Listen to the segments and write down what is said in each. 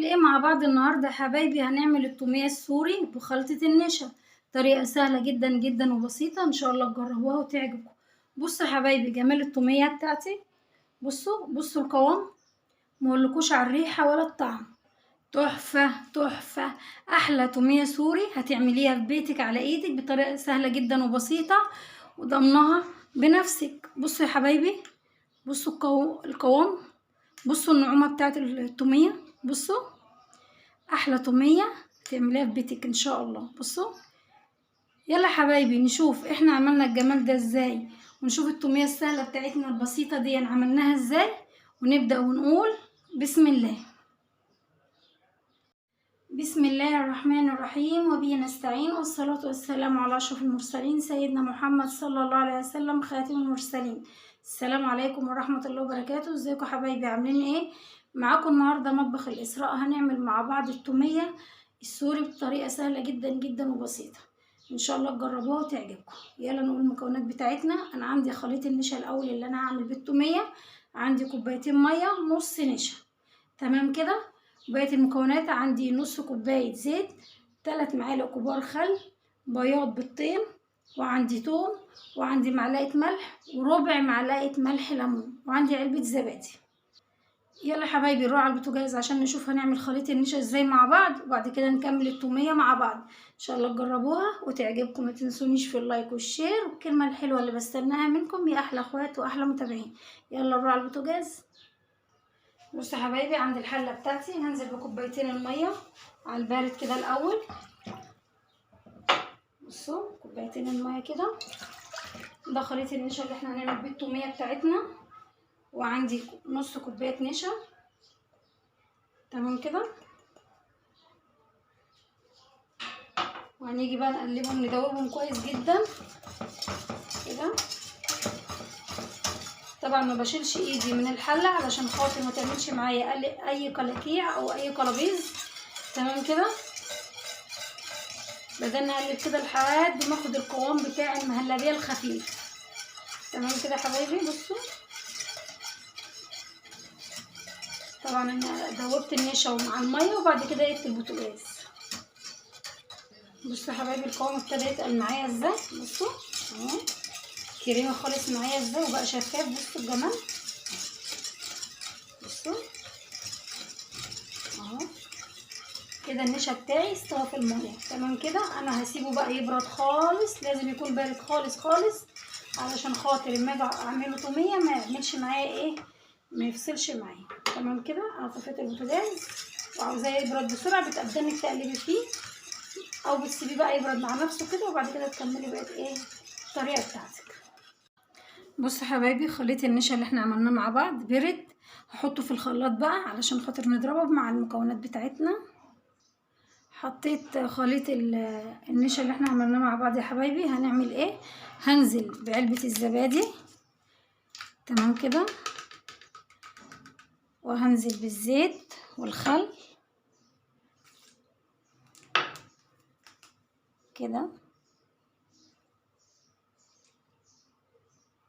هنعمل ايه مع بعض النهارده يا حبايبي؟ هنعمل التوميه السوري بخلطه النشا. طريقه سهله جدا جدا وبسيطه، ان شاء الله تجربوها وتعجبكم. بصوا يا حبايبي جمال التوميه بتاعتي. بصوا القوام، مقولكوش على الريحه ولا الطعم. تحفه تحفه. احلى توميه سوري هتعمليها في بيتك على ايدك بطريقه سهله جدا وبسيطه وضمنها بنفسك. بصوا يا حبايبي، بصوا القوام، بصوا النعومه بتاعت التوميه. بصوا احلى توميه تعمليها في بيتك ان شاء الله. بصوا يلا حبايبي نشوف احنا عملنا الجمال ده ازاي، ونشوف التوميه السهله بتاعتنا البسيطه دي عملناها ازاي، ونبدا ونقول بسم الله. بسم الله الرحمن الرحيم، وبه نستعين، والصلاة والسلام على أشرف المرسلين سيدنا محمد صلى الله عليه وسلم خاتم المرسلين. السلام عليكم ورحمة الله وبركاته. ازيكم حبايبي؟ عاملين ايه؟ معاكم النهاردة مطبخ الإسراء. هنعمل مع بعض التومية السوري بطريقة سهلة جدا جدا وبسيطة، ان شاء الله تجربوها وتعجبكم. يلا نقول المكونات بتاعتنا. انا عندي خليط النشا الاول اللي انا هعمل بالتومية. عندي كوبايتين مية، نص نشا، تمام كده. بقية المكونات عندي نص كوباية زيت، 3 معالق كبار خل، بياض بيضتين، وعندي توم، وعندي معلقة ملح، وربع معلقة ملح ليمون، وعندي علبة زبادي. يلا حبايبي نروح على البوتاجاز عشان نشوف هنعمل خليط النشا ازاي مع بعض، وبعد كده نكمل التومية مع بعض. ان شاء الله تجربوها وتعجبكم. ما تنسونيش في اللايك والشير والكلمة الحلوة اللي بستناها منكم يا احلى اخوات واحلى متابعين. يلا نروح على البوتاجاز. بصوا يا حبايبي عند الحله بتاعتي هنزل بكوبايتين الميه على البارد كده الاول. بصوا كوبايتين الميه كده. ده خليط النشا اللي احنا هنعمل بيه التوميه بتاعتنا، وعندي نص كوبايه نشا، تمام كده. وهنيجي بقى نقلبهم ندوبهم كويس جدا كده. طبعا ما بشيلش ايدي من الحله علشان خاطر ما تعملش معايا اي قلقيع او اي قلابيز، تمام كده. بدأنا نقلب كده لحد ما اخد القوام بتاع المهلبيه الخفيف، تمام كده يا حبايبي. بصوا طبعا انا دوبت النشا مع الميه وبعد كده قلت البوتاجاز. بصوا يا حبايبي القوام ابتدى يتقل معايا ازاي. بصوا اهو كريمه خالص معايا ازاي وبقى شفاف. بصوا الجمال. بصوا اهو كده النشا بتاعي استوى في الميه، تمام كده. انا هسيبه بقى يبرد خالص، لازم يكون بارد خالص خالص علشان خاطر لما اجي اعمله توميه ما يعملش معايا ايه، ما يفصلش معايا، تمام كده. انا طفيت البوتاجاز وعاوزاه يبرد بسرعه، بتقدمي تقلبي فيه او بتسيبيه بقى يبرد مع نفسه كده، وبعد كده تكملي بقى ايه الطريقه بتاعتك. بصوا يا حبايبي خليط النشا اللي احنا عملناه مع بعض برد، هحطه في الخلاط بقى علشان خاطر نضربه مع المكونات بتاعتنا. حطيت خليط النشا اللي احنا عملناه مع بعض يا حبايبي. هنعمل ايه؟ هنزل بعلبة الزبادي، تمام كده، وهنزل بالزيت والخل كده،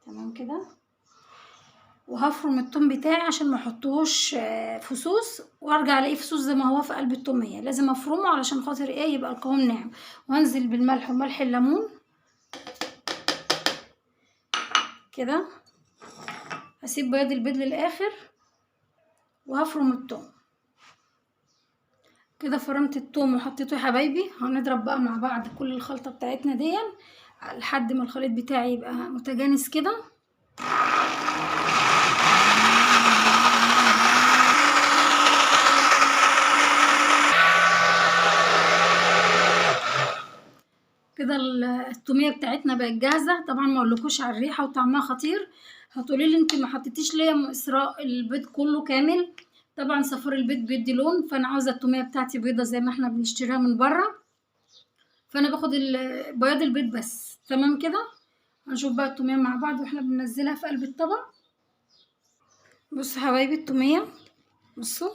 تمام كده. وهفرم التوم بتاعي عشان ما احطوش فصوص وارجع الاقيه فصوص زي ما هو في قلب التوميه. لازم افرمه علشان خاطر ايه، يبقى القوام ناعم. وهنزل بالملح وملح الليمون كده. هسيب بياض البيض للاخر وهفرم التوم كده. فرمت التوم وحطيته يا حبايبي. هنضرب بقى مع بعض كل الخلطه بتاعتنا دي لحد ما الخليط بتاعي يبقى متجانس كده. كده التوميه بتاعتنا بقت جاهزه. طبعا ما اقولكوش على الريحه وطعمها خطير. هتقولي لي انت ما حطيتيش ليه يا اسراء البيض كله كامل؟ طبعا صفار البيض بيدي لون، فانا عاوزه التوميه بتاعتي بيضه زي ما احنا بنشتريها من بره، فانا باخد بياض البيض بس، تمام كده. هنشوف بقى التوميه مع بعض واحنا بننزلها في قلب الطبق. بصوا حبايبي التوميه، بصوا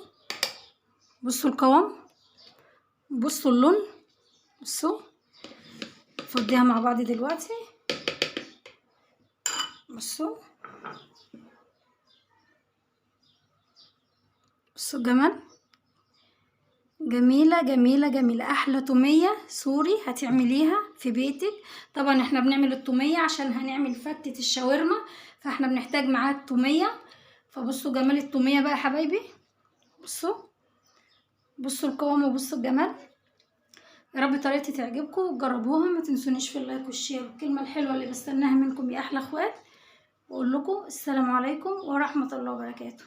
القوام، بصوا اللون. بصوا نفضيها مع بعض دلوقتي. بصوا الجمال. جميلة جميلة جميلة، احلى تومية سوري هتعمليها في بيتك. طبعا احنا بنعمل التومية عشان هنعمل فتة الشاورما، فاحنا بنحتاج معاها التومية. فبصوا جمال التومية بقى يا حبايبي، بصوا بصوا القوام وبصوا الجمال. يا رب طريقتي تعجبكم وتجربوها. ما تنسونيش في اللايك والشير والكلمة الحلوة اللي بستناها منكم يا احلى اخوات. واقول لكم السلام عليكم ورحمة الله وبركاته.